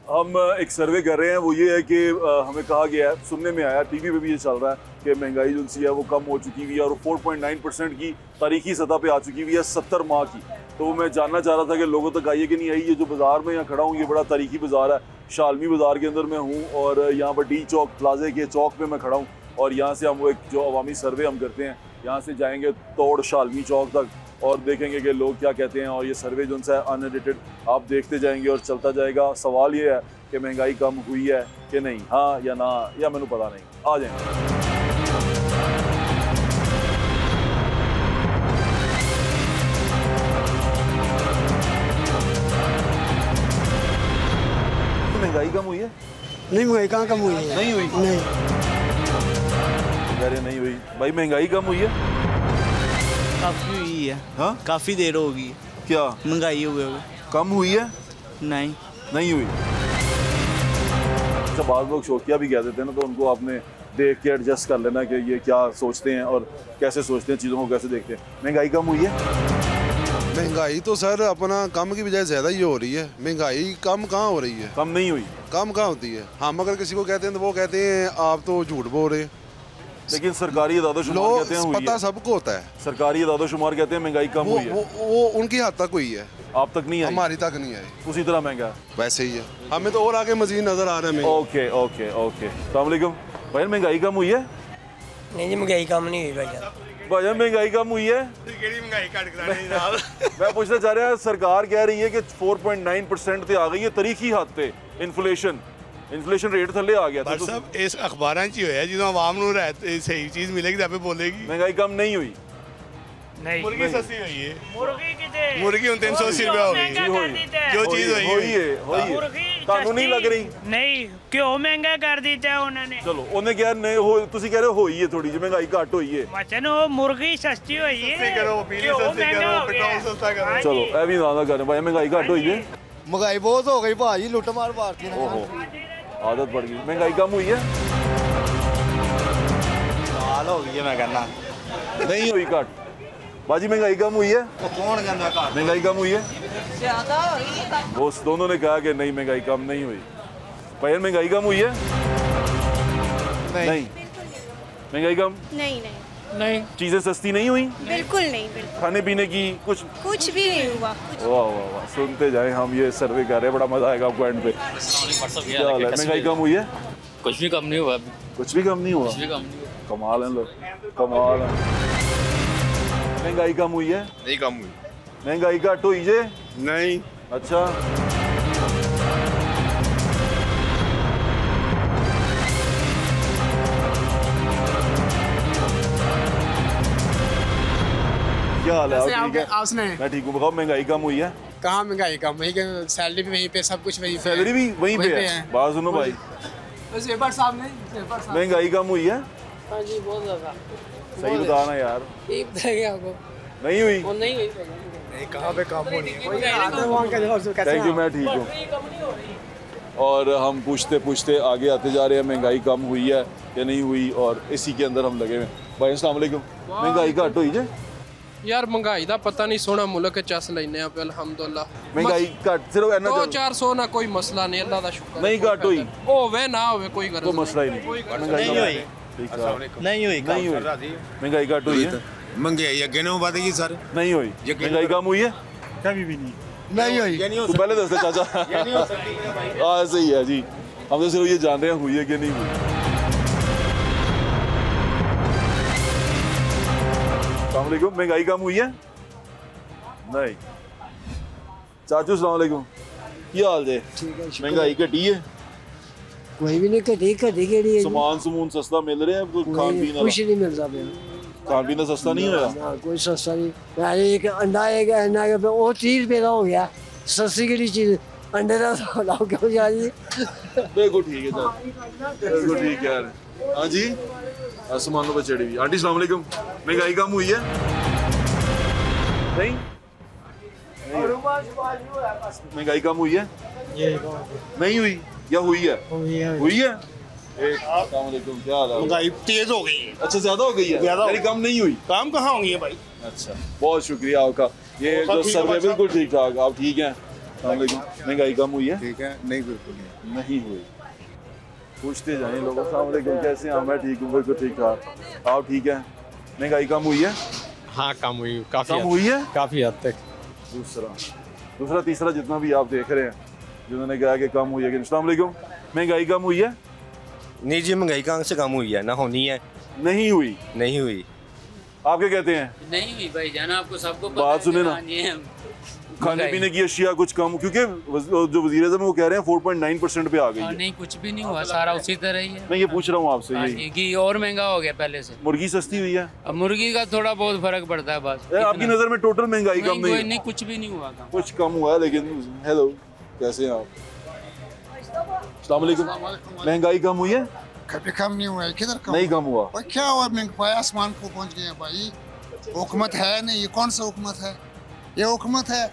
हम एक सर्वे कर रहे हैं, वो ये है कि हमें कहा गया है, सुनने में आया, टीवी पे भी ये चल रहा है कि महंगाई जो सी है वो कम हो चुकी हुई है और 4.9% की तारीखी सतह पे आ चुकी हुई है 70 माह की। तो मैं जानना चाह रहा था कि लोगों तक आई है कि नहीं आई। ये जो बाज़ार में यहाँ खड़ा हूँ, ये बड़ा तारीखी बाज़ार है, शालमी बाज़ार के अंदर मैं हूँ और यहाँ पर डी चौक प्लाजे के चौक पर मैं खड़ा हूँ और यहाँ से हम वो एक जो अवामी सर्वे हम करते हैं, यहाँ से जाएंगे तोड़ शालमी चौक तक और देखेंगे कि लोग क्या कहते हैं। और ये सर्वे जो है अनएडिटेड आप देखते जाएंगे और चलता जाएगा। सवाल ये है कि महंगाई कम हुई है कि नहीं, हाँ या ना, या मैंने पता नहीं। आ जाएंगे। महंगाई कम हुई है? नहीं, महंगाई कहाँ कम हुई है? नहीं हुई? नहीं, अरे नहीं हुई भाई, महंगाई कम हुई है? काफ़ी हुई है। हाँ, काफ़ी देर होगी। क्या महंगाई हुए कम हुई है? नहीं, नहीं हुई। अच्छा, बाद लोग शौकिया भी कह देते हैं ना, तो उनको आपने देख के एडजस्ट कर लेना कि ये क्या सोचते हैं और कैसे सोचते हैं, चीज़ों को कैसे देखते हैं। महंगाई कम हुई है? महंगाई तो सर अपना कम की बजाय ज़्यादा ही हो रही है। महंगाई कम कहाँ हो रही है? कम नहीं हुई। कम कहाँ होती है? हम अगर किसी को कहते हैं तो वो कहते हैं आप तो झूठ बोल रहे हैं। लेकिन सरकारी इदादोशुमार कहते हैं हुई पता है। सबको होता है। सरकारी इदादोशुमार कहते हैं महंगाई कम हुई है। वो उनकी हद तक हुई है, आप तक नहीं आई? हमारी तक नहीं आई। उसी तरह महंगा है। वैसे ही है, हमें तो और आगे मजीद नजर आ रहा है। Okay okay okay. अस्सलाम वालेकुम भाई, महंगाई कम हुई है? नहीं जी, महंगाई कम नहीं हुई भाई। भाई महंगाई कम हुई है? मैं पूछना चाह रहा, सरकार कह रही है कि 4.9% पे आ गई है तारीखी हद पे इन्फ्लेशन रेट थले आ गया था। सब इस अखबारां च होया जो आवाम नूं सही चीज मिलेगी तो बोलेगी। महंगाई कम नहीं हुई? नहीं, मुर्गी सस्ती हुई है। मुर्गी हुन 380 रुपया हो गई। जो चीज हुई है तानू नहीं लग रही? नहीं, क्यों महंगा कर दिता है उन्होंने? चलो उन्हें क्या नहीं हो, तुसी कह रहे हो होई है थोड़ी जी महंगाई घट होई है। वचन वो मुर्गी सस्ती हुई है। सस्ती करो, बिजली सस्ती करो, पेट्रोल सस्ता करो। चलो ए भी ना करें भाई, महंगाई घट होई है। महंगाई बहुत हो गई भाई, लुट मार मारती है। ओहो, आदत पड़ गई। महंगाई कम हुई है? हाल हो गई है, मैं कहना नहीं हुई घट। बाजी महंगाई कम हुई है? कौन कहना घट? महंगाई कम हुई है? ज्यादा हो रही है। वो दोनों ने कहा कि नहीं महंगाई कम नहीं हुई। भाई महंगाई कम हुई है? नहीं। महंगाई कम नहीं नहीं नहीं, चीजें सस्ती नहीं हुई? बिल्कुल नहीं, बिल्कुल खाने पीने की कुछ भी नहीं हुआ। वाह वाह वाह, सुनते जाए हम, ये सर्वे कर रहे हैं, बड़ा मजा आएगा आपको एंड पे। क्या हाल है? महंगाई कम हुई है? कुछ भी कम नहीं हुआ अभी। कुछ भी कम नहीं हुआ? कुछ भी कम नहीं हुआ। कमाल है लोग, कमाल है। महंगाई कम हुई है? नहीं कम हुई। महंगाई घट हुई जे? नहीं। अच्छा, क्या हाल है? आप ठीक है? आप सुनाएं? मैं ठीक हूँ। बताओ महंगाई कम हुई है? कहाँ महंगाई कम? वही के सैलरी भी वहीं पे, सब कुछ वहीं पे। सैलरी भी वहीं पे है? बात सुनो भाई, ज़ेबर साहब नहीं, महंगाई कम हुई है? हाँ जी, बहुत ज़्यादा। सही बताना यार। ठीक बताएंगे आपको। नहीं हुई? वो नहीं हुई। नहीं, कहाँ पे कम होनी है? थैंक यू, मैं ठीक हूँ। और हम पूछते पूछते आगे आते जा रहे हैं, महंगाई कम हुई है या नहीं हुई, और इसी के अंदर हम लगे हुए हैं। भाई अस्सलाम वालेकुम, महंगाई घट हुई जे? यार महंगाई दा पता नहीं, सोना मुल्क चस लेने आप अल्हम्दुलिल्लाह। महंगाई घट सिर्फ इतना 200-400 ना कोई मसला नहीं, अल्लाह दा शुक्र। नहीं घट हुई? होवे ना होवे कोई गरज कोई मसला ही नहीं। नहीं हुई, नहीं हुई, नहीं हुई। महंगाई घट हुई है? महंगाई अगे ना बढ़ गई सर। नहीं हुई। महंगाई कम हुई है? कभी भी नहीं। नहीं हुई। तू पहले दस दे चाचा। हाँ सही है जी, हम तो सिर्फ ये जान रहे हैं हुई है कि नहीं हुई। अस्सलाम वालेकुम, महंगाई कम हुई है? नहीं। चाचू अस्सलाम वालेकुम, क्या हाल है? महंगाई घटी है? कोई भी नहीं घटी के सामान समून सस्ता मिल रहा है? खान पीन कुछ नहीं मिलता पे। खान पीना सस्ता नहीं होया? कोई सस्ता नहीं। एक अंडा के पे वो 30 रुपये का हो गया। सस्ती की चीज अंडे का लाओ क्यों जा रही है? बिल्कुल ठीक है सर, बिल्कुल ठीक है यार। हाँ जी, आसमानों पर चढ़ी हुई। आंटी अस्सलाम वालेकुम, महंगाई कम हुई है? नहीं। महंगाई कम हुई है? नहीं हुई या हुई है? हुई है। अस्सलाम वालेकुम, क्या हाल है? महंगाई तेज हो गई है। अच्छा, ज्यादा हो गई है? यानी कम नहीं हुई? काम कहाँ होंगी है भाई? अच्छा, बहुत शुक्रिया आपका। ये जो सर्वे बिल्कुल ठीक ठाक। आप ठीक हैं? महंगाई कम हुई है? ठीक है, नहीं बिल्कुल नहीं हुई। पूछते जाएं लोगों से कैसे हैं? मैं ठीक हूँ, बिल्कुल ठीक ठाक। आप ठीक है? महंगाई कम हुई है? हाँ कम हुई, काफी कम हुई है काफी हद तक। दूसरा तीसरा जितना भी आप देख रहे हैं जिन्होंने कहा कि कम हुई है। अस्सलाम वालेकुम, महंगाई कम हुई है? नहीं जी, महंगाई कहाँ से कम हुई है, ना होनी है। नहीं हुई। नहीं हुई। आप क्या कहते हैं? नहीं हुई भाई जान, आपको सबको बात सुने ना, खाने पीने की अशिया कुछ कम, क्योंकि जो वज़ीर-ए-आज़म वो कह रहे हैं 4.9% पे आ गई है। नहीं कुछ भी नहीं हुआ, सारा उसी तरह ही है। मैं ये पूछ रहा हूँ आपसे, यही घी और महंगा हो गया पहले से। मुर्गी सस्ती हुई है? अब मुर्गी का थोड़ा बहुत फर्क पड़ता है बस। आपकी नज़र में टोटल महंगाई कम नहीं है? नहीं कुछ भी नहीं हुआ कम। कुछ कम हुआ है, लेकिन हेलो कैसे हैं आप? अस्सलाम वालेकुम, महंगाई कम हुई है? कभी कम नहीं हुआ है, किधर कम? नहीं कम हुआ। और क्या हुआ, महंगाई आसमान को पहुंच गए हैं भाई। हुकूमत है नहीं, ये कौन सा हुकूमत है? ये हुकूमत है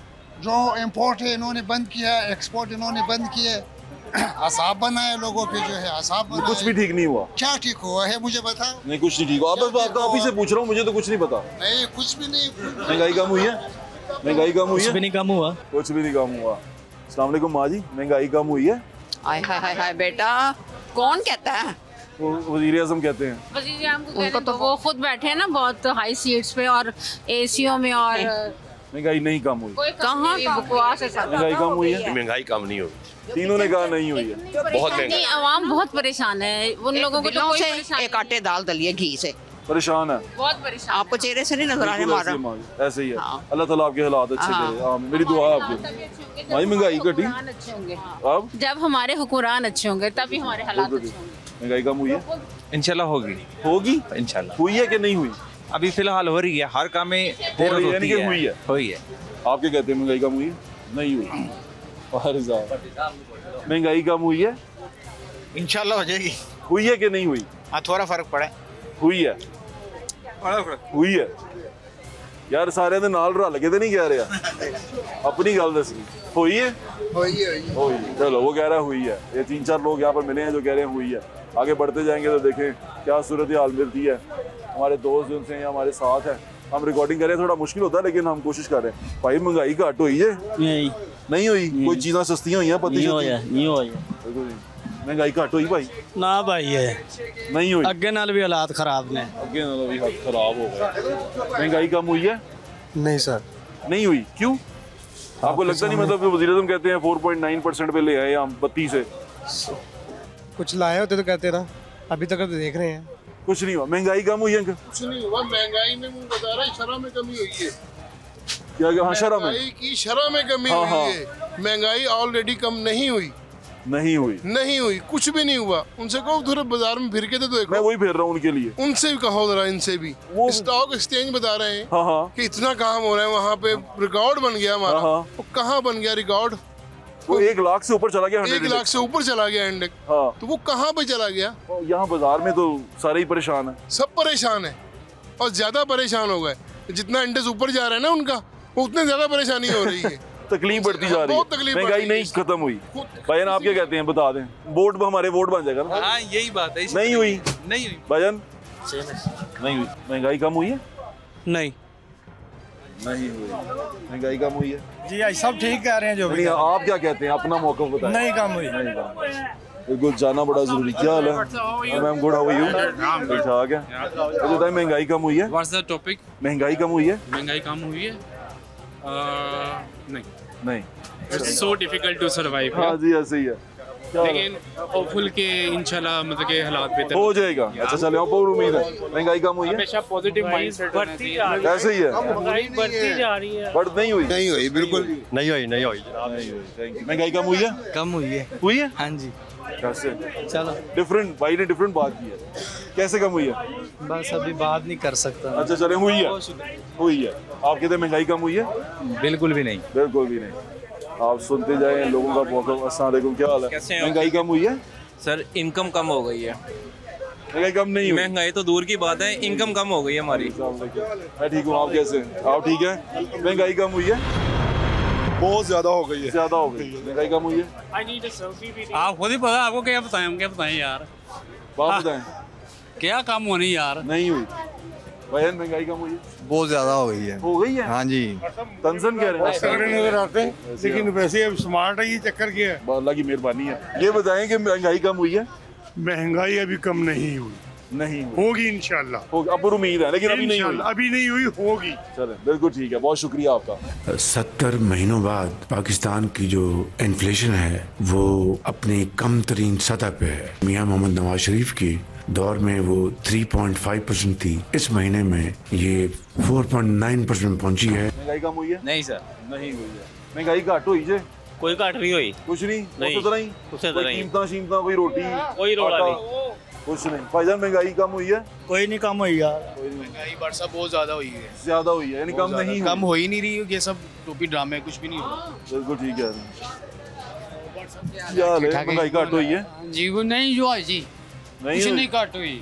जो इम्पोर्ट है इन्होंने बंद किया, एक्सपोर्ट इन्होंने बंद किए, असाब बनाए लोगों पे, जो है असाब बनाए। कुछ भी ठीक नहीं हुआ। क्या ठीक हुआ है मुझे बताओ। नहीं कुछ नहीं ठीक हुआ। आप ही से पूछ रहा हूँ, मुझे तो कुछ नहीं पता। नहीं कुछ भी नहीं। महंगाई कम हुई है? महंगाई कम हुई है? कुछ भी नहीं कम हुआ। कुछ भी नहीं कम हुआ। अस्सलाम वालेकुम माँ जी, महंगाई कम हुई है? हाय हाय हाय हाय बेटा, कौन कहता है? वज़ीर-ए-आज़म कहते हैं। उनको तो वो खुद बैठे हैं ना बहुत हाई सीट्स पे और एसीओ में, और महंगाई नहीं कम हुई। कहाँ बकवास है सब। महंगाई कम हुई है? महंगाई कम नहीं हुई। तीनों ने कहा नहीं हुई है। बहुत महंगाई। आवाम बहुत परेशान है, उन लोगों को तो कोई एक आटे दाल दलिए घी से परेशान है। बहुत परेशान। आपको चेहरे से नहीं नजर आ रहे हमारा। ऐसे ही है। अल्लाह ताला आपके हालात अच्छे करे। आमीन, मेरी दुआ है आपके। भाई महंगाई घटी अब, जब हमारे हुक्मरान अच्छे होंगे तभी हमारे हालात अच्छे होंगे। महंगाई कम हुई है? इंशाल्लाह होगी। होगी इंशाल्लाह। हुई है कि नहीं हुई? अभी फिलहाल हो रही है, हर काम में यानी कि हुई है। हुई है। आप क्या कहते हैं, महंगाई कम हुई है? नहीं हुई। महंगाई कम हुई है? इंशाल्लाह हो जाएगी। हुई है कि नहीं हुई? हाँ थोड़ा फर्क पड़ा है। हुई है? हुई है यार, सारे दे नाल रल के तो नहीं कह रहे, अपनी गल दसनी। हुई है? हुई। चलो वो कह रहा है हुई है। ये 3-4 लोग यहाँ पर मिले हैं जो कह रहे हैं हुई है। आगे बढ़ते जाएंगे तो देखें क्या सूरत हाल मिलती है। हमारे दोस्त जो उनसे हमारे साथ हैं, हम रिकॉर्डिंग कर रहे हैं, थोड़ा मुश्किल होता है लेकिन हम कोशिश कर रहे हैं। भाई महंगाई घट हुई है? नहीं हुई। कोई चीज़ें सस्तियाँ हुई हैं? पति नहीं हुई। महंगाई घट हुई भाई? ना भाई है नहीं हुई। अगे नाल भी हालात खराब ने। अगे नाल भी हालात खराब हो गए। महंगाई कम हुई है? नहीं सर, नहीं हुई। क्यों? आपको लगता नहीं? मतलब वज़ीर-ए-आज़म कहते हैं 4.9% पे ले आए हम 32 से। कुछ लाए होते तो कहते ना, अभी तक तो देख रहे हैं कुछ नहीं हुआ। महंगाई कम हुई है? कुछ नहीं हुआ। महंगाई में मुझे बता रहा है शरह में कमी हुई है। क्या? हाँ शरह में। महंगाई की शरह में कमी हुई है। महंगाई ऑलरेडी कम नहीं हुई। नहीं हुई। नहीं हुई, कुछ भी नहीं हुआ। उनसे कहो थोड़ा बाजार में फिर के तो देखो। मैं वही फिर रहा हूँ उनके लिए। उनसे भी कहो जरा, इनसे भी। वो स्टॉक एक्सचेंज बता रहे हैं कि इतना काम हो रहा है वहाँ पे, रिकॉर्ड बन गया हमारा। वो कहाँ बन गया रिकॉर्ड? वो 1 लाख से ऊपर चला गया। 1 लाख से ऊपर चला गया इंडेक्स। तो वो कहाँ पे चला गया? यहाँ बाजार में तो सारे ही परेशान है। सब परेशान है और ज्यादा परेशान हो गए। जितना इंडेक्स ऊपर जा रहा है ना उनका, वो उतने ज्यादा परेशानी हो रही है। तकलीफ बढ़ती जा रही है। महंगाई नहीं खत्म हुई। भाईजान आप क्या कहते हैं, बता दें। वोट हमारे वोट बन जाएगा ना? हाँ यही बात है। नहीं हुई। नहीं हुई भाईजान, नहीं हुई। महंगाई कम हुई है? नहीं नहीं हुई। महंगाई कम हुई है? जी आज सब ठीक कह रहे हैं जो भी। आप क्या कहते हैं, अपना मौका बताएं। नहीं कम हुई। बिल्कुल जाना बड़ा जरूरी। क्या हाल है ma'am? Good, how are you? ठीक ठाक है। मुझे बताएं महंगाई कम हुई है? What's the topic? महंगाई कम हुई है? महंगाई कम हुई है? नहीं। It's so difficult to survive. हाँ जी ऐसे ही है, लेकिन होपफुल के इंशाल्लाह मतलब के हालात बेहतर हो जाएगा। अच्छा चले, आप बहुत उम्मीद है। महंगाई कम हुई है? हमेशा पॉजिटिव माइंडसेट बढ़ती जा रही है। ऐसे ही है, बढ़ती जा रही है। बट नहीं हुई। नहीं हुई, बिल्कुल नहीं हुई। नहीं हुई। Thank you. महंगाई कम हुई है? कम हुई है। हुई है? हाँ जी। कैसे? चलो डिफरेंट भाई ने डिफरेंट बात की है। कैसे कम हुई है? बस अभी बात नहीं कर सकता। अच्छा चले, हुई है। हुई है। आप कहते हैं महंगाई कम हुई है? बिल्कुल भी नहीं। बिल्कुल भी नहीं। आप सुनते जाएं लोगों का बहुत। अस्सलाम वालेकुम, क्या हाल है? महंगाई कम हुई है? सर इनकम कम हो गई है। महंगाई कम नहीं हुई। महंगाई तो दूर की बात है, इनकम कम हो गई है हमारी। मैं ठीक हूँ, आप कैसे हैं? आप ठीक है? महंगाई कम हुई है? बहुत ज्यादा हो गई है। ज्यादा हो गई। महंगाई कम हुई है? आप खुद ही पता, आपको क्या बताएं, हम क्या बताएं यार। बात बताएं। क्या काम होनी यार? नहीं हुई। भाईजान महंगाई कम हुई है? बहुत ज्यादा हो गई है। हो गई है? हाँ जी। तंजन कह रहे हैं नजर आते हैं, लेकिन वैसे स्मार्ट है, ये चक्कर क्या है? अल्लाह की मेहरबानी है। ये बताएं कि महंगाई कम हुई है? महंगाई अभी कम नहीं हुई, नहीं हुई। होगी इंशाल्लाह। होगी, अब उम्मीद है, लेकिन अभी नहीं हुई। अभी नहीं हुई, होगी। चलें, बिल्कुल ठीक है, बहुत शुक्रिया आपका। 70 महीनों बाद पाकिस्तान की जो इन्फ्लेशन है वो अपनी कम तरीन सतह पे है। मियां मोहम्मद नवाज शरीफ की दौर में वो 3.5% थी, इस महीने में ये 4.9% पहुंची है। महंगाई कम हुई है? नहीं सर, नहीं हुई है। महंगाई घट हुई जे? कोई घट नहीं हुई, कुछ नहीं, नहीं। उसी तरह ही, उसी तरह ही। कीमतां शीमतां, कोई रोटी, कोई रोड़ा आटा, नहीं, कुछ नहीं। भाईजान महंगाई कम हुई है? कोई नहीं कम हुई यार। महंगाई बरसा बहुत ज्यादा हुई है, ज्यादा हुई है, यानी कम नहीं कम हो ही नहीं रही। ये सब टोपी ड्रामे, कुछ भी नहीं हो रहा। बिल्कुल ठीक है। क्या हाल है? महंगाई घट हुई है? जी वो नहीं हुआ जी, नहीं कुछ हुई? नहीं घट हुई,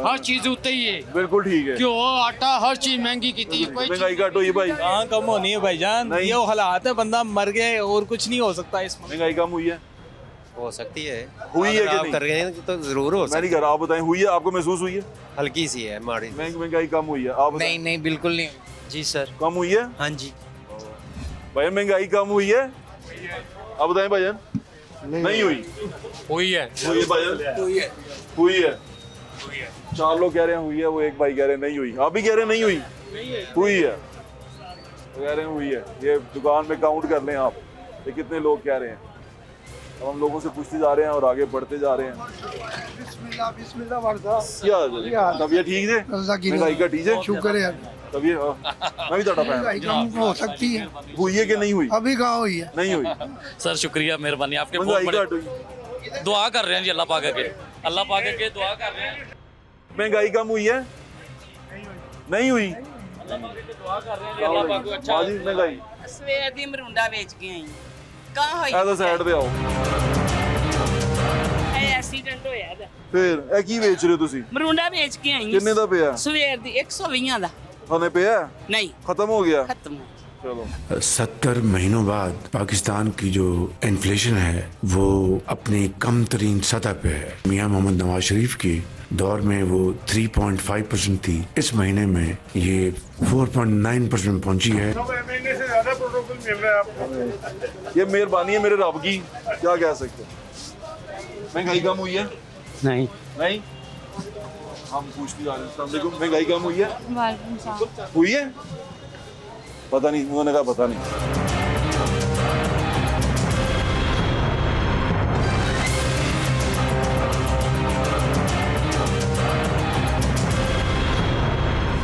हर चीज उतनी ही है। बिल्कुल ठीक है। क्यों आटा हर चीज महंगी की थी, कोई महंगाई घट हुई है भाई? कहाँ कम होनी है भाईजान, नहीं। ये हालात है, बंदा मर गए और कुछ नहीं हो सकता इसमें। महंगाई कम हुई है? हो सकती है, हुई है कि आप नहीं? कर गए तो जरूर हो मैं नहीं कर रहा, आप बताएं, हुई है? आपको महसूस हुई है? हल्की सी है माड़ी। महंगाई कम हुई है? आप बताएं। नहीं बिल्कुल नहीं। जी सर। कम हुई है? हाँ जी। भाई महंगाई कम हुई है? आप बताएं भाईजान। नहीं हुई? हुई है, हुई है भाईजान? हुई है। 4 लोग कह रहे हैं हुई है, वो एक भाई कह रहे हैं नहीं हुई। आप भी कह रहे हैं नहीं हुई? हुई है, तो कह रहे हैं हुई है। ये दुकान में काउंट कर लें आप, ये कितने लोग कह रहे हैं। अब हम लोगों से पूछते जा रहे हैं और आगे बढ़ते जा रहे हैं। क्या तबीयत ठीक है? महंगाई का ठीक है? शुक्र है। तबीयत मैं भी थोड़ा फैन। हो सकती है, हुई है कि नहीं हुई? अभी कहाँ हुई है? नहीं हुई। सर शुक्रिया, मेहरबानी आपके, महंगाई घट हुई। दुआ कर रहे हैं जी, अल्लाह पाक के, अल्लाह पाक के दुआ कर रहे हैं। महंगाई कम हुई है? नहीं हुई। बाजी महंगाई सवेर दी मरुंडा बेच के आई कहाँ होई ऐसा साइड पे आओ। एक्सीडेंट होया दा फिर ਇਹ ਕੀ ਵੇਚ ਰਹੇ ਹੋ ਤੁਸੀਂ? ਮਰੁੰਡਾ ਵੇਚ ਕੇ ਆਈ ਕਿੰਨੇ ਦਾ ਪਿਆ? ਸਵੇਰ ਦੀ 120 ਦਾ थाने पे है? नहीं, खत्म हो गया? खत्म। चलो 70 महीनों बाद पाकिस्तान की जो इन्फ्लेशन है वो अपनी कम तरीन सतह पे है। मियां मोहम्मद नवाज शरीफ की दौर में वो 3.5% थी, इस महीने में ये 4.9% पहुंची है। महीने से ज्यादा प्रोटोकॉल मिल रहा है आपको। ये मेहरबानी है मेरे रब की, क्या कह सकते हैं। महंगाई कम हुई है? नहीं। नहीं, हम पूछते जा रहे हैं। अस्सलाम वालेकुम, महंगाई कम हुई है? वालेकुम सलाम। हुई है? पता नहीं, उन्होंने कहा पता नहीं।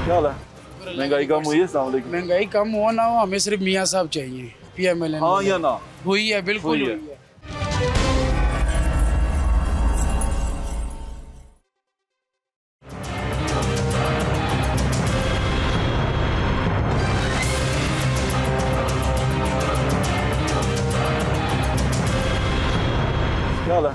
क्या हाल है? महंगाई कम हुई है? अस्सलाम वालेकुम। महंगाई कम हो ना हो, हमें सिर्फ मियाँ साहब चाहिए, PMLN। हाँ या ना? हुई है, बिल्कुल हुई है। हुई है। क्या हाल है?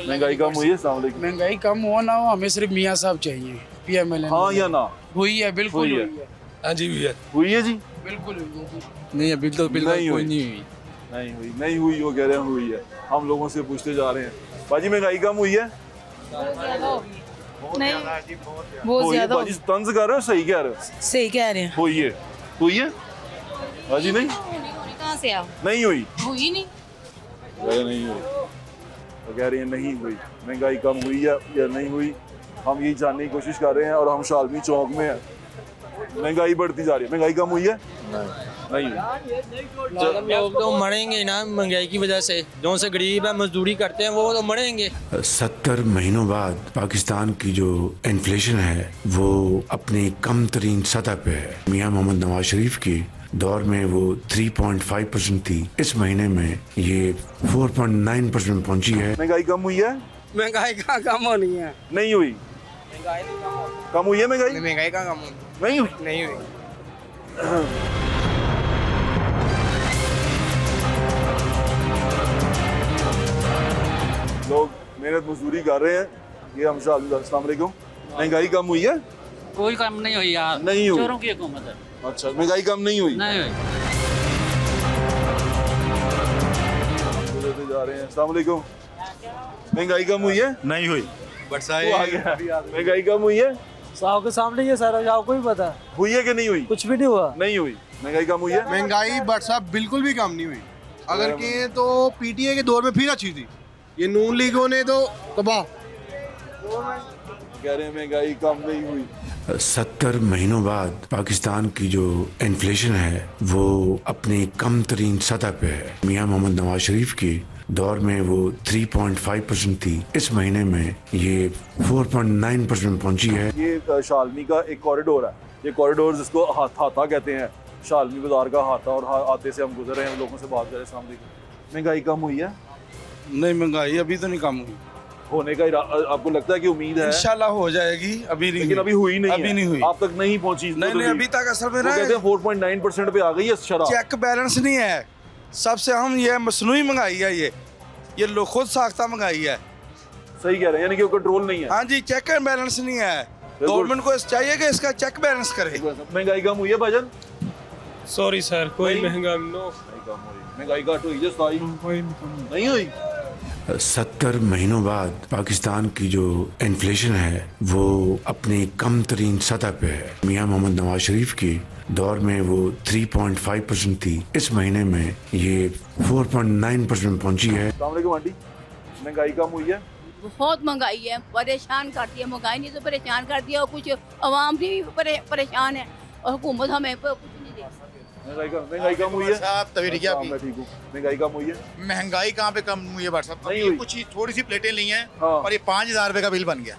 महंगाई कम हुई है? अस्सलाम वालेकुम। महंगाई कम हो ना हो, हमें सिर्फ मियाँ साहब चाहिए, PMLN। हाँ या ना? हुई है, बिल्कुल हुई हुई है। है। हाँ जी, हुई है, हुई है जी? बिल्कुल हुई है। नहीं अभी तो बिल्कुल नहीं कोई हुई। नहीं हुई। नहीं हुई, नहीं हुई, वो कह रहे हैं हुई है। हम लोगों से पूछते जा रहे हैं। बाजी महंगाई कम हुई है? नहीं, बहुत ज्यादा। बाजी तंज कर रहे हो, सही कह रहे हो? सही कह रहे हैं। हुई है? हुई है? बाजी नहीं? कहाँ से आओ? नहीं हुई? हुई नहीं। नहीं हुई, वो कह रही है नहीं हुई। महंगाई कम हुई है या नहीं हुई, हम यही जानने की कोशिश कर रहे हैं। और हम शालमी चौक में हैं, महंगाई बढ़ती जा रही है। महंगाई कम हुई है? नहीं हुई। लोग तो मरेंगे ना महंगाई की वजह से, जो से गरीब है मजदूरी करते हैं वो तो मरेंगे। 70 महीनों बाद पाकिस्तान की जो इन्फ्लेशन है वो अपनी कम तरीन सतह पे है। मियां मोहम्मद नवाज शरीफ की दौर में वो 3.5% थी, इस महीने में ये 4.9% पहुंची है। महंगाई कम हुई है? महंगाई कहाँ कम होनी है? नहीं हुई। कम हुई है महंगाई? महंगाई कहाँ कम होनी? नहीं हुई। नहीं हुई। लोग मेहनत मजदूरी कर रहे हैं, ये हम शालमी। अस्सलाम वालेकुम। महंगाई कम हुई है? कोई कम नहीं हुई यार, नहीं हुई। चोरों की हुकूमत है। अच्छा, महंगाई कम नहीं हुई? नहीं हुई। जा रहे हैं। अस्सलाम वालेकुम। महंगाई कम हुई है? नहीं हुई। वो आ गया। महंगाई कम हुई है? साहब के सामने ये सारा आपको भी पता है। हुई है कि नहीं हुई? कुछ भी नहीं हुआ। नहीं हुई। महंगाई कम हुई है? महंगाई बट साहब बिल्कुल भी कम नहीं हुई। अगर कहें तो पीटीए के दौर में फिर अच्छी थी, ये नून लीगों ने तो तबाह। कह रहे हैं महंगाई कम नहीं हुई। 70 महीनों बाद पाकिस्तान की जो इन्फ्लेशन है वो अपनी कम तरीन सतह पे है। मियां मोहम्मद नवाज शरीफ की दौर में वो 3.5% थी, इस महीने में ये 4.9% पहुंची है। ये शालमी का एक कॉरिडोर है, ये कॉरिडोर जिसको हाथा कहते हैं, शालमी बाजार का हाथा, और हाथे से हम गुजर रहे हैं, लोगों से बात कर रहे हैं। सामने महंगाई कम हुई है? नहीं, महंगाई अभी तो नहीं कम हुई। होने का आपको लगता है कि उम्मीद है? इंशाल्लाह हो जाएगी, अभी नहीं, लेकिन अभी हुई नहीं, अभी नहीं हुई, आप तक नहीं पहुंची। नहीं, अभी तक असल में कहते हैं 4.9% पे आ गई है शराब। चेक बैलेंस नहीं है, सबसे हम ये मसनूई महंगाई है, ये लोग खुद साख्ता महंगाई है। सही कह रहे हैं, यानी कि कंट्रोल नहीं है। हाँ जी, चेक एंड बैलेंस नहीं है। गवर्नमेंट को चाहिए कि इसका चेक बैलेंस करे। महंगाई कम हुई है भाईजान? सॉरी सर, कोई महंगाई घट हुई है? नहीं हुई। 70 महीनों बाद पाकिस्तान की जो इन्फ्लेशन है वो अपनी कम तरीन सतह पे है। मियां मोहम्मद नवाज शरीफ की दौर में वो 3.5% थी, इस महीने में ये 4.9% पहुंची है। आंटी, महंगाई कम हुई है? बहुत महंगाई है, परेशान करती है महंगाई, नहीं तो परेशान कर दिया, और कुछ आवाम भी परेशान है और हुकूमत हमें कुछ नहीं देती। महंगाई कम हुई है? साहब तभी क्या? मैं ठीक हूँ। महंगाई कम हुई है? महंगाई कहाँ पे कम हुई है भाई साहब? नहीं हुई। कुछ ही थोड़ी सी प्लेटें ली हैं और ये 5000 रुपए का बिल बन गया।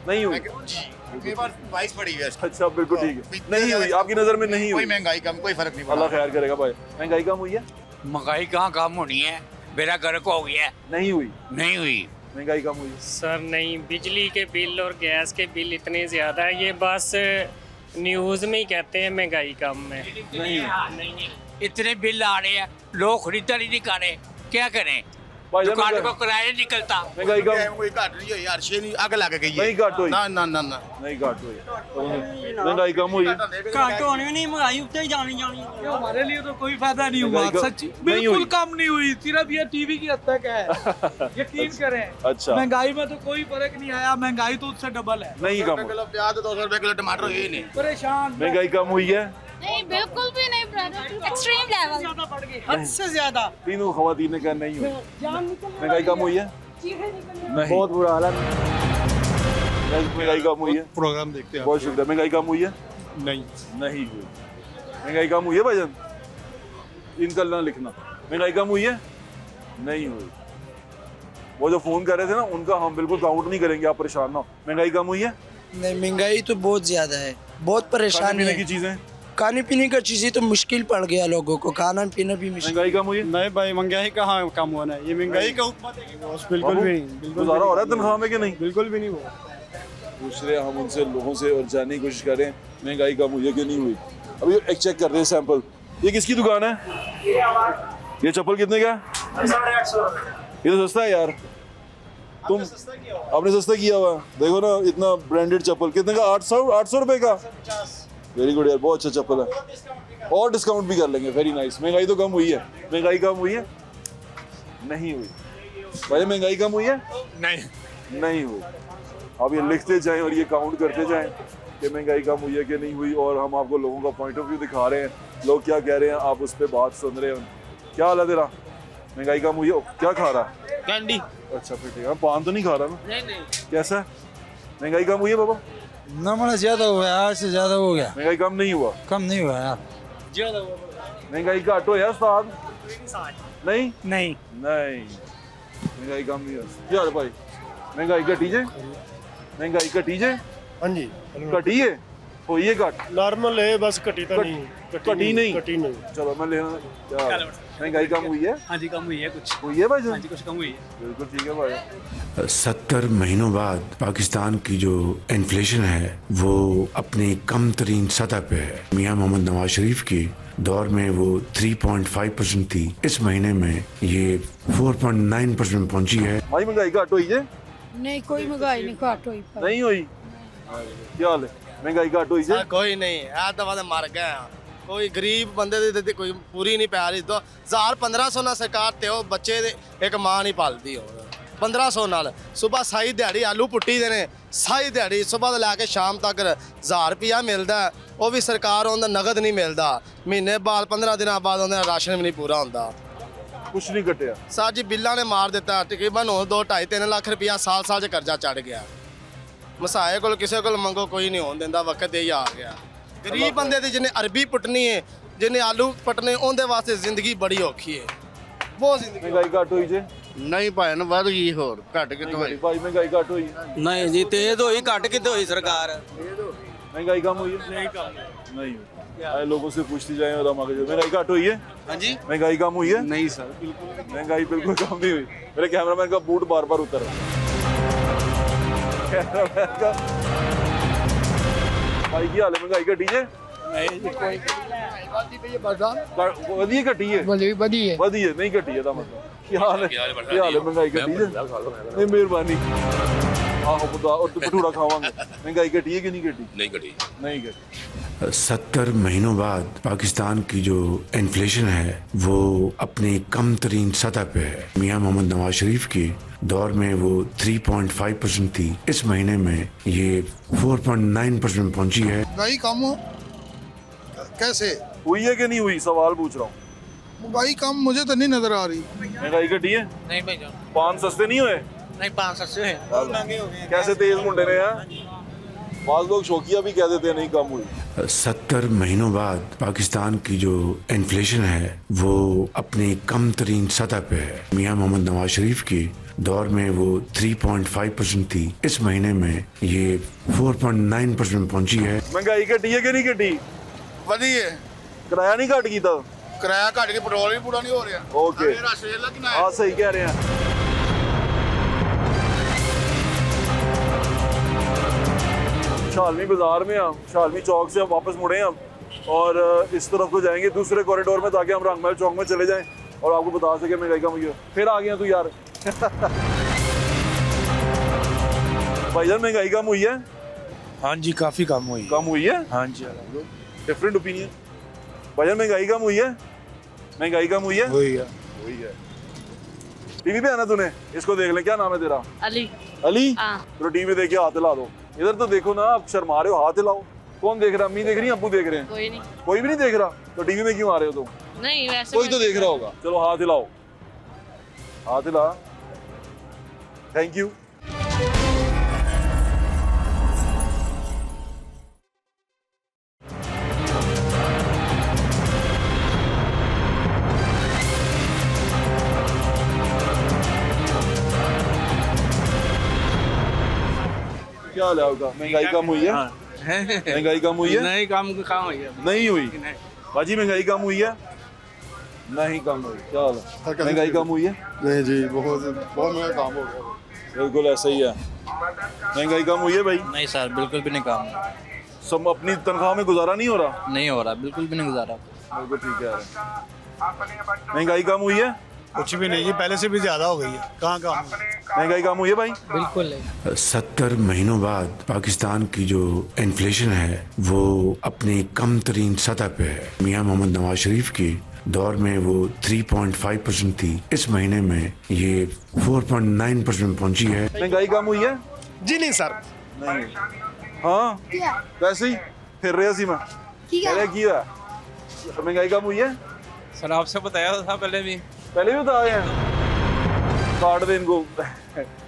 नहीं हुई जी, मेरे पास 22 पड़ी है। अच्छा, बिल्कुल ठीक है, नहीं हुई। आपकी नजर में नहीं हुई? कोई महंगाई कम, कोई फर्क नहीं पड़ा। अल्लाह खैर करेगा भाई। महंगाई कम हुई है? महंगाई कहाँ कम होनी है, मेरा घर को हो गया। नहीं हुई। नहीं हुई। महंगाई कम हुई है? सर नहीं, बिजली के बिल और गैस के बिल इतने ज़्यादा है, ये बस न्यूज़ में ही कहते हैं महंगाई कम है। नहीं, इतने बिल आ रहे हैं, लोग खरीदारी नहीं कर रहे, क्या करें? दुकान को किराया निकलता। महंगाई कम कोई घट नहीं हुई यार, शेनी आगे लग गई है। नहीं घट हुई। ना ना ना ना, नहीं घट हुई। महंगाई कम हुई? घट होनी नहीं, महंगाई ऊपर ही जानी जानी। हमारे लिए तो कोई फायदा नहीं हुआ, सच्ची बिल्कुल कम नहीं हुई, सिर्फ ये टीवी की हद तक है, यकीन करें। अच्छा, महंगाई में तो कोई फर्क नहीं आया, महंगाई तो उससे डबल है। नहीं कम। किलो प्याज 200 रुपए किलो टमाटर ये नहीं। परेशान। महंगाई कम हुई है? नहीं, बिल्कुल भी नहीं ब्रदर, एक्सट्रीम लेवल, ज्यादा बढ़ गई, हद से ज्यादा। तीनों खवातीन ने कहा नहीं हुई। महंगाई कम हुई है? नहीं। बहुत बुरा हाल है। महंगाई कम हुई है? प्रोग्राम देखते हैं। बहुत शुक्रिया। महंगाई कम हुई है? नहीं, नहीं हुई। महंगाई कम हुई है भाईजान? इनका ना लिखना। महंगाई कम हुई है? नहीं हुई। वो जो फोन कर रहे थे ना, उनका हम बिल्कुल काउंट नहीं करेंगे, आप परेशान ना हो। महंगाई कम हुई है? नहीं, महंगाई तो बहुत ज्यादा है, बहुत परेशानी है। की चीजें, खाने पीने का चीजें तो मुश्किल पड़ गया लोगों को, खाना पीना भी मुश्किल। महंगाई कम हुई है? नहीं भाई, महंगाई कहाँ कम होना है, ये महंगाई का बिल्कुल भी नहीं। गुजारा हो रहा है तनख्वाह में कि नहीं? बिल्कुल भी नहीं हुआ। पूछ रहे हैं हम उनसे, लोगों से, और जानने की कोशिश कर रहे हैं महंगाई कम हुई है कि नहीं हुई। अभी एक चेक कर रहे हैं सैंपल। ये किसकी दुकान है? ये चप्पल कितने का? 850। ये तो सस्ता है यार, तुम आपने सस्ता किया हुआ। देखो ना, इतना ब्रांडेड चप्पल कितने का? 800 रुपए का। वेरी गुड यार, बहुत अच्छा चप्पल है, और डिस्काउंट भी कर लेंगे। Very nice. महंगाई तो कम हुई है? महंगाई कम हुई है? नहीं हुई। भाई महंगाई कम हुई है? नहीं हुई। आप ये लिखते जाएं और ये काउंट करते जाएं कि महंगाई कम हुई है कि नहीं हुई, और हम आपको लोगों का पॉइंट ऑफ व्यू दिखा रहे हैं, लोग क्या कह रहे हैं, आप उस पर बात सुन रहे हैं। क्या हाल है तेरा? महंगाई कम हुई है? क्या खा रहा है? कैंडी। अच्छा फिर ठीक है, पान तो नहीं खा रहा ना? नहीं। कैसा है? महंगाई कम हुई है बाबा? नमूना ज्यादा हुआ, आज से ज्यादा हो गया। महंगाई कम नहीं हुआ? कम नहीं हुआ यार, ज्यादा हुआ। महंगाई घट हो यार उस्ताद? नहीं नहीं। महंगाई कम नहीं हुआ। क्या हाल भाई? महंगाई घटी जे? महंगाई घटी जे? हाँ जी, घटी है? हुई है घट? नॉर्मल है बस, घटी तो नहीं। घटी नहीं। चलो मैं ले क्या महंगाई कम हुई है? हाँ जी, कम हुई है, कुछ हुई है भाई? हाँ जी, कुछ कम हुई है। बिल्कुल ठीक है भाई। 70 महीनों बाद पाकिस्तान की जो इन्फ्लेशन है वो अपनी कम तरीन सतह पे है। मियां मोहम्मद नवाज शरीफ की दौर में वो 3.5% थी, इस महीने में ये 4.9% पहुंची है। भाई महंगाई घट हुई है? नहीं, कोई महंगाई नहीं घट हुई। नहीं हुई। क्या हाल है? महंगाई घट हुई है? कोई नहीं, दफा मर गए। कोई गरीब बंदे दे कोई पूरी नहीं पै रही। तो 1000-1500 ना सरकार ते बच्चे एक मां नहीं पालती हो। 1500 ਨਾਲ ਸਵੇਰ ਸਾਈ ਦਿਹਾੜੀ ਆਲੂ ਪੁੱਟੀ ਦੇ ਨੇ ਸਾਈ ਦਿਹਾੜੀ ਸਵੇਰ ਤੋਂ ਲੈ ਕੇ ਸ਼ਾਮ ਤੱਕ 1000 ਰੁਪਿਆ ਮਿਲਦਾ ਉਹ ਵੀ ਸਰਕਾਰ ਉਹਦਾ ਨਗਦ ਨਹੀਂ ਮਿਲਦਾ ਮਹੀਨੇ ਬਾਅਦ 15 ਦਿਨਾਂ ਬਾਅਦ ਉਹਦਾ ਰਾਸ਼ਨ ਵੀ ਨਹੀਂ ਪੂਰਾ ਹੁੰਦਾ ਕੁਛ ਨਹੀਂ ਘਟਿਆ ਸਰ ਜੀ ਬਿੱਲਾਂ ਨੇ ਮਾਰ ਦਿੱਤਾ ਤਕਰੀਬਨ ਹੁਣ 2-2.5-3 ਲੱਖ ਰੁਪਿਆ ਸਾਲ 'ਚ ਕਰਜ਼ਾ ਚੜ ਗਿਆ ਮਸਾਏ ਕੋਲ ਕਿਸੇ ਕੋਲ ਮੰਗੋ ਕੋਈ ਨਹੀਂ ਹੋਣ ਦਿੰਦਾ ਵਕਤ ਇਹ ਆ ਗਿਆ ਗਰੀਬ ਬੰਦੇ ਦੀ ਜਿਹਨੇ ਅਰਬੀ ਪੁੱਟਣੀ ਹੈ ਜਿਹਨੇ ਆਲੂ ਪਟਨੇ ਉਹਦੇ ਵਾਸਤੇ ਜ਼ਿੰਦਗੀ ਬੜੀ ਔਖੀ ਹੈ ਬਹੁਤ ਜ਼ਿੰਦਗੀ ਮਹਿੰਗਾਈ ਘੱਟ ਹੋਈ ਜੇ ਨਹੀਂ ਭਾਈ ਨਾ ਵੱਧ ਗਈ ਹੋਰ ਘੱਟ ਕਿੱਥੋਂ ਹੋਈ ਭਾਈ ਮਹਿੰਗਾਈ ਘੱਟ ਹੋਈ नहीं जी तेज हुई घट कितने हुई सरकार महंगाई कम हुई है नहीं आए लोगों से पूछती जाए और हम आगे महंगाई घट हुई है हाँ जी महंगाई कम हुई है नहीं सर बिल्कुल महंगाई बिल्कुल कम नहीं हुई मेरे कैमरामैन का बूट बार बार उतर रहा कैमरामैन का भाई की हाल है महंगाई घटी है वधी घटी है वधी है नहीं घटी है मतलब क्या हाल है महंगाई घटी है नहीं मेहरबानी आहो भटूरा खावांगे महंगाई घटी है कि नहीं घटी नहीं घटी 70 महीनों बाद पाकिस्तान की जो इन्फ्लेशन है वो अपनी कम तरीन सतह पे है। मियां मोहम्मद नवाज शरीफ की दौर में वो 3.5% थी, इस महीने में ये 4.9% पहुंची है। महंगाई कम हो कैसे हुई है कि नहीं हुई, सवाल पूछ रहा हूँ। महंगाई कम मुझे तो नहीं नजर आ रही। महंगाई घटी है? नहीं भाई जान पान सस्ते नहीं हुए? नहीं 5 सस्ते हैं, बहुत महंगे हो गए। कैसे तेज मुंडे ने हैं? बाद लोग शौकिया भी कह देते हैं नहीं कम हुई। 70 महीनों बाद पाकिस्तान की जो इन्फ्लेशन है वो अपनी कम तरीन सतह पे है। मियां मोहम्मद नवाज शरीफ की दौर में वो 3.5% थी, इस महीने में ये 4.9% पहुंची है। महंगाई घटी है कि नहीं घटी? वधी है। किराया नहीं घट कीता? किराया घट के पेट्रोल भी पूरा नहीं हो रहा। ओके हाँ सही कह रहे हैं। शालमी बाजार में हम शालमी चौक से हम वापस मुड़े हम और इस तरफ को जाएंगे दूसरे कॉरिडोर में ताकि हम रंगमहल चौक में चले जाएं और आपको बता सके महंगाई कम हुई है। फिर आ गया तू यार भाईजान महंगाई कम हुई है? हाँ जी काफ़ी कम हुई। कम हुई है? हाँ जी डिफरेंट ओपिनियन। भाईजान महंगाई कम हुई है? महंगाई कम हुई है? हुई है। टीवी पे आना तूने, इसको देख ले। क्या नाम है तेरा? अली। अली? तो टीवी में देख के हाथ हिला दो। इधर तो देखो ना, आप शर्मा रहे हो, हाथ हिलाओ। कौन देख रहा है? अम्मी देख रही है, अब्बू देख रहे हैं? कोई नहीं। कोई भी नहीं देख रहा? तो टीवी में क्यों आ रहे हो तुम? नहीं वैसे कोई तो देख रहा होगा। चलो हाथ हिलाओ, हाथ हिला। Thank you. क्या हाल है आपका? महंगाई कम हुई है? महंगाई कम हुई है? नहीं कम कहाँ हुई है? नहीं हुई। बाजी महंगाई कम हुई है? नहीं कम हुई। क्या हाल है? महंगाई कम हुई है? नहीं जी बहुत महंगा काम हो गया। बिल्कुल ऐसा ही है। महंगाई कम हुई है भाई? नहीं सर बिल्कुल भी नहीं कम। सब अपनी तनख्वाह में गुजारा नहीं हो रहा? नहीं हो रहा, बिल्कुल भी नहीं गुजारा। बिल्कुल ठीक है। महंगाई कम हुई है? कुछ भी नहीं जी, पहले से भी ज्यादा हो गई है। कहाँ कम? महंगाई कम हुई है भाई? बिल्कुल 70 महीनों बाद पाकिस्तान की जो इन्फ्लेशन है वो अपनी कम तरीन सतह पे है। मियां मोहम्मद नवाज शरीफ की दौर में वो 3.5% थी, इस महीने में ये 4.9% पहुंची है। महंगाई कम हुई है? जी नहीं सर। नहीं। हाँ वैसे ही फिर रहे सी मैं किया। महंगाई कम हुई है? सर आपसे बताया था पहले भी बताए हैं। काट दे इनको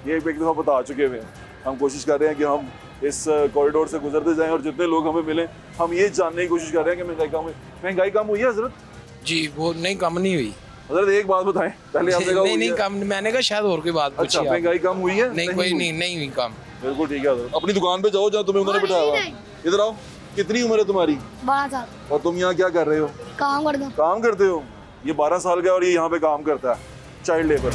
ये एक दफ़ा बता चुके हुए हैं। हम कोशिश कर रहे हैं कि हम इस कॉरिडोर से गुजरते जाएं और जितने लोग हमें मिलें हम ये जानने की कोशिश कर रहे हैं कि महंगाई कम हुई। महंगाई कम हुई है हजरत? जी वो नहीं कम नहीं हुई हजरत। एक बात बताएं पहले आपने कहा नहीं कम, मैंने कहा शायद और कोई बात पूछी। अच्छा महंगाई कम हुई है? नहीं कोई नहीं हुई कम। बिल्कुल ठीक है हजरत। अपनी दुकान पे जाओ जहाँ तुम्हें उन्होंने बिठाया हुआ। इधर आओ। कितनी उम्र है तुम्हारी? 12 साल। और तुम यहाँ क्या कर रहे हो? काम करते हो। ये 12 साल का और ये यहाँ पे काम करता है, चाइल्ड लेबर।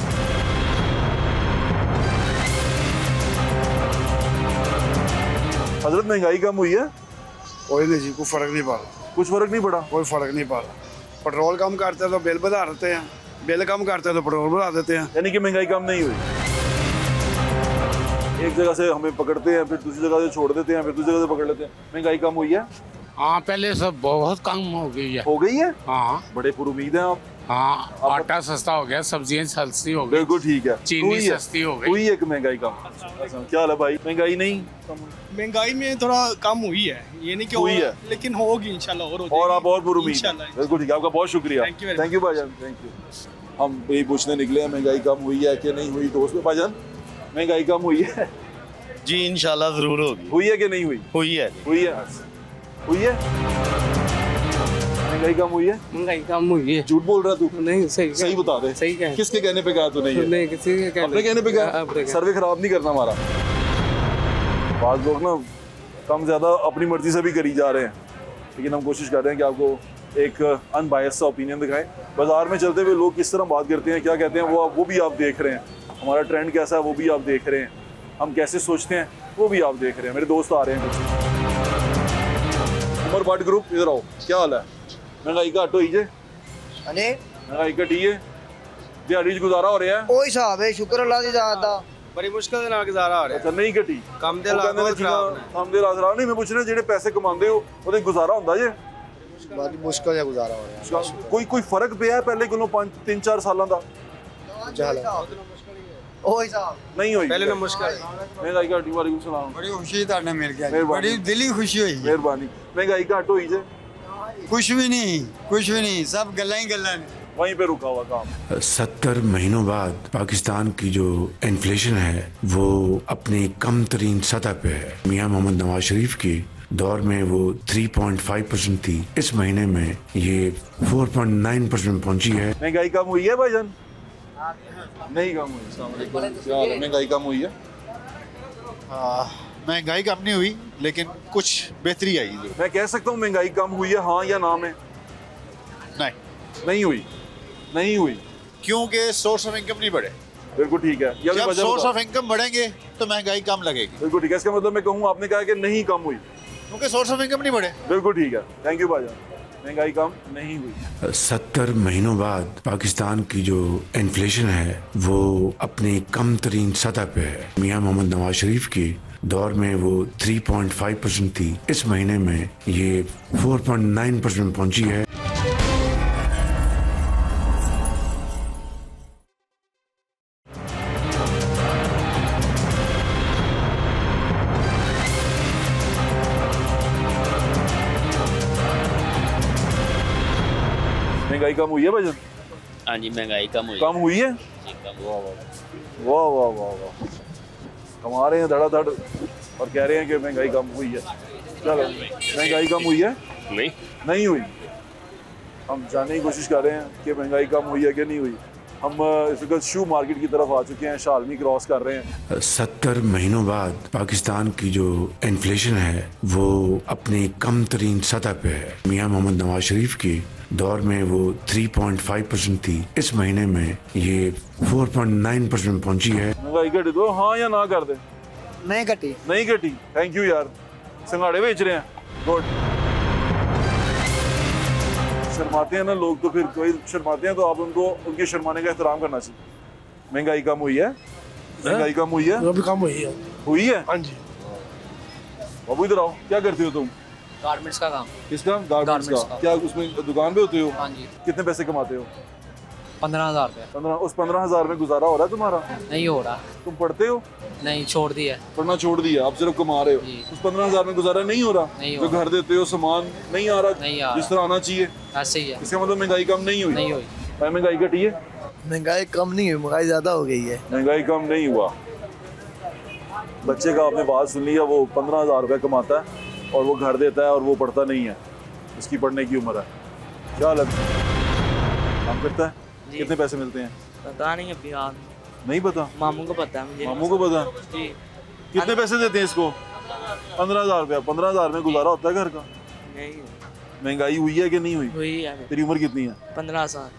हजरत महंगाई कम हुई है? कोई नहीं जी, कोई फर्क नहीं पड़ा। कुछ फर्क नहीं पड़ा? कोई फर्क नहीं पड़ा। पेट्रोल कम करते हैं तो बिल बढ़ा देते हैं, बिल कम करते हैं तो पेट्रोल बढ़ा देते हैं। यानी कि महंगाई कम नहीं हुई। एक जगह से हमें पकड़ते हैं, फिर दूसरी जगह से छोड़ देते हैं, फिर दूसरी जगह से पकड़ लेते हैं। महंगाई कम हुई है? हाँ पहले सब बहुत कम हो गई है। हो गई है? हाँ बड़े पुरुमीद हैं आप। हाँ आटा सस्ता हो गया, सब्जियां सस्ती हो गई। बिल्कुल ठीक है, चीनी सस्ती हो गई। हुई है कि महंगाई कम? क्या हाल है भाई? महंगाई नहीं? महंगाई में थोड़ा कम हुई है, ये नहीं कि हुई है, लेकिन होगी इंशाल्लाह और हो और आप बहुत पुरुमीद। इंशाल्लाह। बिल्कुल ठीक है, आपका बहुत शुक्रिया। थैंक यू भाईजान, थैंक यू। हम यही पूछने निकले हैं महंगाई कम हुई है कि नहीं हुई। दोस्त भाईजान महंगाई कम हुई है? जी इंशाल्लाह जरूर होगी। हुई है कि नहीं हुई? हुई है। हुई है, हुई है। महंगाई कम हुई है? महंगाई कम हुई है। झूठ बोल रहा तू? नहीं, सही बता दे। सही कह। किसके कहने पे कहा तूने ये? नहीं, किसी के अपने कहने पे कहा। सर्वे खराब नहीं करना हमारा। बाद लोग ना कम ज्यादा अपनी मर्जी से भी करी जा रहे हैं, लेकिन हम कोशिश कर रहे हैं कि आपको एक अनबायस्ड सा ओपिनियन दिखाएं। बाजार में चलते हुए लोग किस तरह बात करते हैं, क्या कहते हैं, वो भी आप देख रहे हैं। हमारा ट्रेंड कैसा है वो भी आप देख रहे हैं। हम कैसे सोचते हैं वो भी आप देख रहे हैं। मेरे दोस्त आ रहे हैं कुछ। उमर भट्ट ग्रुप, इधर आओ। क्या हाल है? महंगाई घट होई जे? महंगाई घटी है? दिहाड़ी गुजारा हो रहा है? कोई हिसाब है, शुक्र अल्लाह दी ज़ात दा। बड़ी मुश्किल दे नाल गुजारा हो रहा है। अच्छा नहीं घटी? कम दे लाख खराब ने। कम दे लाख खराब नहीं, मैं पूछ रहा जेडे पैसे कमांदे हो ओदे गुजारा हुंदा जे? बड़ी मुश्किल है गुजारा हो रहा है। कोई फर्क पिया है पहले कोलों 3-4 सालों दा? ओ हिसाब नहीं हुई पहले ना मुश्किल। महंगाई घटी? वालेकुम सलाम। बड़ी खुशी तुहाडे मिल गया, बड़ी दिली खुशी हुई। मेहरबानी। महंगाई घट होई जे? कुछ भी नहीं, सब गल्लां ही गल्लां ने। वहीं पे रुका हुआ काम। 70 महीनों बाद पाकिस्तान की जो इन्फ्लेशन है वो अपनी कम तरीन सतह पे है। मियां मोहम्मद नवाज शरीफ की दौर में वो 3.5% थी, इस महीने में ये 4.9% पहुंची है। महंगाई कम हुई है भाईजान? नहीं कम हुई। महंगाई कम हुई है? महंगाई कम नहीं हुई, लेकिन कुछ बेहतरी आई। मैं कह सकता हूँ महंगाई कम हुई है, हाँ या ना में? नहीं हुई। नहीं हुई क्योंकि सोर्स ऑफ इनकम नहीं बढ़े। बिल्कुल ठीक है। जब सोर्स ऑफ इनकम बढ़ेंगे तो महंगाई कम लगेगी। बिल्कुल ठीक है। इसका मतलब मैं कहूँ, आपने कहा कि नहीं कम हुई क्योंकि सोर्स ऑफ इनकम नहीं बढ़े। बिल्कुल ठीक है, थैंक यू भाईजान। महंगाई कम नहीं हुई। 70 महीनों बाद पाकिस्तान की जो इन्फ्लेशन है वो अपनी कम तरीन सतह पे है। मियां मोहम्मद नवाज शरीफ की दौर में वो 3.5% थी, इस महीने में ये 4.9% पहुंची है। महंगाई कम हुई है भाईजान? हाँ जी महंगाई कम हुई है। वाह वाह वाह वाह, कमा रहे हैं धड़ाधड़ और कह रहे हैं कि महंगाई कम हुई है। चलो, महंगाई कम हुई है? नहीं हुई। हम जानने की कोशिश कर रहे हैं कि महंगाई कम हुई है कि नहीं हुई। हम इस वक्त शू मार्केट की तरफ आ चुके हैं, शालमी क्रॉस कर रहे हैं। 70 महीनों बाद पाकिस्तान की जो इन्फ्लेशन है वो अपनी कम तरीन सतह पे है। मियां मोहम्मद नवाज शरीफ की दौर में वो 3.5% थी, इस महीने में ये 4.9% पहुंची है। महंगाई घटी तो हाँ या ना कर दे? नहीं घटी। नहीं घटी, थैंक यू यार। संगाड़े बेच रहे हैं, गुड। शर्माते हैं ना लोग, तो फिर कोई शर्माते हैं तो आप उनको उनके शर्माने का एहतराम करना चाहिए। महंगाई कम हुई है? महंगाई कम हुई है? अभी कम हुई है। हुई है? हाँ जी। बाबू इधर आओ, क्या करते हो तुम? गारमेंट्स का काम। किसका? गारमेंट्स का। क्या उसमें दुकान पे होते हो? हाँ जी। कितने पैसे कमाते हो? 15,000 रुपये। 15? उस 15,000 में गुजारा हो रहा है तुम्हारा? नहीं हो रहा। तुम पढ़ते हो? नहीं, छोड़ दिया। पढ़ना छोड़ दिया, आप सिर्फ कमा रहे हो। उस 15,000 में गुजारा नहीं हो रहा? नहीं जो घर देते हो सामान नहीं आ रहा? नहीं आ जिस तरह आना चाहिए? ऐसे ही है। इसका मतलब महंगाई कम नहीं हुई? नहीं हुई। महंगाई घटी है? महंगाई कम नहीं हुई, महंगाई ज्यादा हो गई है। महंगाई कम नहीं हुआ। बच्चे का आपने बात सुन लिया, वो 15,000 रुपये कमाता है और वो घर देता है और वो पढ़ता नहीं है, उसकी पढ़ने की उम्र है। क्या हालत काम करता है? कितने पैसे मिलते हैं? पता नहीं अभी याद नहीं पता। मामू को पता है मुझे। मामू को पता जी। कितने पैसे देते हैं इसको? 15,000 रुपया। 15,000 में गुजारा होता है घर का? नहीं। महंगाई हुई है कि नहीं हुई? हुई है। तेरी उम्र कितनी है? 15 साल।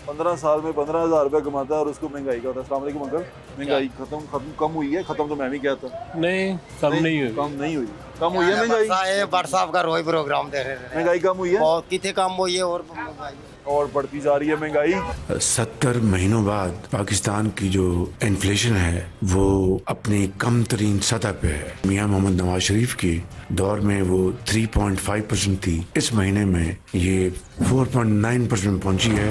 15 साल में 15,000 रुपया कमाता है और उसको महंगाई का होता है। अस्सलाम वालेकुम अंकल, महंगाई खत्म कम हुई है? खत्म तो मैं भी कहता। नहीं, कम नहीं हुई। कम नहीं हुई। कम हुई है महंगाई? व्हाट्सएप का रोई प्रोग्राम दे रहे हैं। महंगाई कम हुई है? और कितने कम हुई है और और बढ़ती जा रही है महंगाई। 70 महीनों बाद पाकिस्तान की जो इन्फ्लेशन है वो अपनी कम तरीन सतह पे है। मियां मोहम्मद नवाज शरीफ की दौर में वो 3.5% थी, इस महीने में ये 4.9% पहुंची है।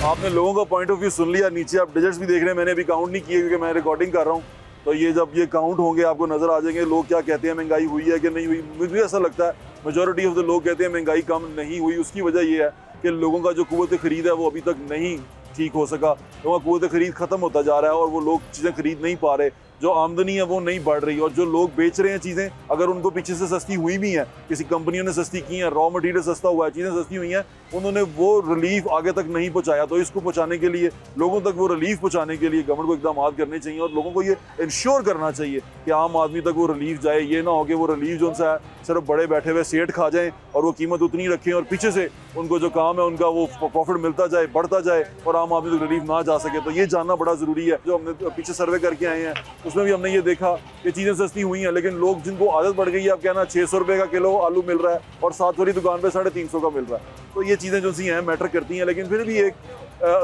आपने लोगों का पॉइंट ऑफ व्यू सुन लिया। नीचे आप डिजिट्स भी देख रहे हैं, मैंने अभी काउंट नहीं किए क्योंकि मैं रिकॉर्डिंग कर रहा हूँ, तो ये जब ये काउंट होंगे आपको नजर आ जाएंगे लोग क्या कहते हैं, महंगाई हुई है कि नहीं हुई। मुझे ऐसा लगता है मेजॉरिटी ऑफ द लोग कहते हैं महंगाई कम नहीं हुई। उसकी वजह ये है कि लोगों का जो कुव्वत खरीद है वो अभी तक नहीं ठीक हो सका, लोगों का कुव्वत खरीद खत्म होता जा रहा है और वो लोग चीज़ें खरीद नहीं पा रहे, जो आमदनी है वो नहीं बढ़ रही। और जो लोग बेच रहे हैं चीज़ें, अगर उनको पीछे से सस्ती हुई भी हैं, किसी कंपनियों ने सस्ती की हैं, रॉ मटेरियल सस्ता हुआ है, चीज़ें सस्ती हुई हैं, उन्होंने वो रिलीफ आगे तक नहीं पहुंचाया। तो इसको पहुंचाने के लिए, लोगों तक वो रिलीफ पहुंचाने के लिए गवर्नमेंट को इकदाम करने चाहिए और लोगों को ये इंश्योर करना चाहिए कि आम आदमी तक वो रिलीफ जाए। ये ना हो कि वो रिलीफ जो सा है सिर्फ बड़े बैठे हुए सेठ खा जाएं और वो कीमत उतनी रखें और पीछे से उनको जो काम है उनका वो प्रॉफिट मिलता जाए, बढ़ता जाए और आम आदमी तक रिलीफ ना जा सके। तो ये जानना बड़ा ज़रूरी है। जो हमने पीछे सर्वे करके आए हैं उसमें भी हमने ये देखा कि चीज़ें सस्ती हुई हैं, लेकिन लोग जिनको आदत बढ़ गई है, अब कहना 600 रुपये का किलो आलू मिल रहा है और साथ वाली दुकान पे 350 का मिल रहा है। तो ये चीज़ें जो सी हैं मैटर करती हैं, लेकिन फिर भी एक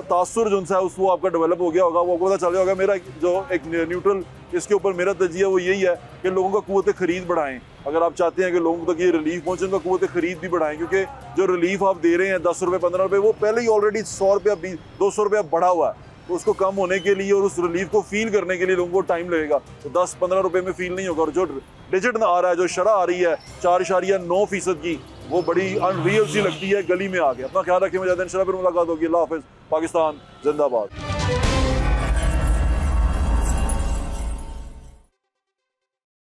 तासुर जो सा है उसको आपका डेवलप हो गया होगा, वो आपको पता चल गया होगा। मेरा जो एक न्यूट्रल इसके ऊपर मेरा तजिया वो यही है कि लोगों का कुव्वत खरीद बढ़ाएं। अगर आप चाहते हैं कि लोगों तक ये रिलीफ पहुंचे, उनका कुव्वत खरीद भी बढ़ाएं, क्योंकि जो रिलीफ आप दे रहे हैं 10 रुपये 15 रुपये, वो पहले ही ऑलरेडी 100 रुपया 200 रुपया बढ़ा हुआ है। तो उसको कम होने के लिए और उस रिलीफ को फील करने के लिए लोगों को टाइम लगेगा। तो 10-15 रुपये में फील नहीं होगा। और जो डिजिट आ रहा है, जो शरह आ रही है 4.9% की, वो बड़ी अनरियल सी लगती है। गली में आ गया। अपना ख्याल रखें, मुझे इंशाल्लाह फिर मुलाकात होगी। अल्लाह हाफ़िज़। पाकिस्तान जिंदाबाद।